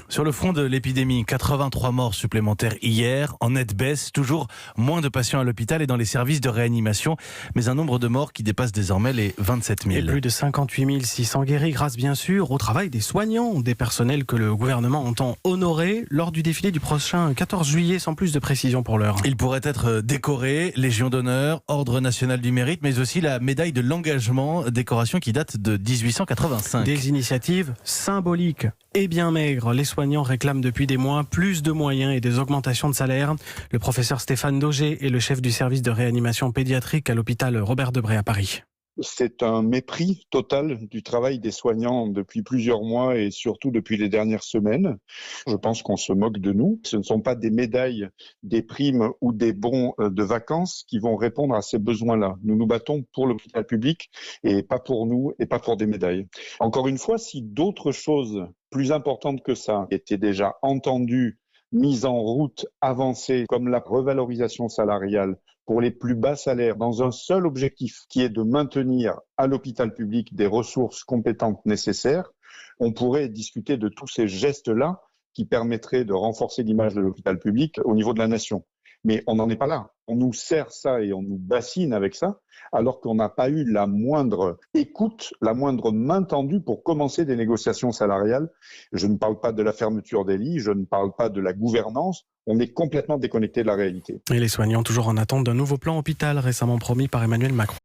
Sur le front de l'épidémie, 83 morts supplémentaires hier, en nette baisse, toujours moins de patients à l'hôpital et dans les services de réanimation, mais un nombre de morts qui dépasse désormais les 27 000. Et plus de 58 600 guéris grâce bien sûr au travail des soignants, des personnels que le gouvernement entend honorer lors du défilé du prochain 14 juillet, sans plus de précision pour l'heure. Ils pourraient être décorés, Légion d'honneur, Ordre national du mérite, mais aussi la médaille de l'engagement, décoration qui date de 1885. Des initiatives symboliques et bien maigres. Les soignants réclament depuis des mois plus de moyens et des augmentations de salaire. Le professeur Stéphane Dauger est le chef du service de réanimation pédiatrique à l'hôpital Robert Debré à Paris. C'est un mépris total du travail des soignants depuis plusieurs mois et surtout depuis les dernières semaines. Je pense qu'on se moque de nous. Ce ne sont pas des médailles, des primes ou des bons de vacances qui vont répondre à ces besoins-là. Nous nous battons pour l'hôpital public et pas pour nous et pas pour des médailles. Encore une fois, si d'autres choses plus importantes que ça étaient déjà entendues, mises en route, avancées, comme la revalorisation salariale pour les plus bas salaires, dans un seul objectif, qui est de maintenir à l'hôpital public des ressources compétentes nécessaires, on pourrait discuter de tous ces gestes-là qui permettraient de renforcer l'image de l'hôpital public au niveau de la nation. Mais on n'en est pas là. On nous sert ça et on nous bassine avec ça, alors qu'on n'a pas eu la moindre écoute, la moindre main tendue pour commencer des négociations salariales. Je ne parle pas de la fermeture des lits, je ne parle pas de la gouvernance. On est complètement déconnecté de la réalité. Et les soignants toujours en attente d'un nouveau plan hôpital récemment promis par Emmanuel Macron.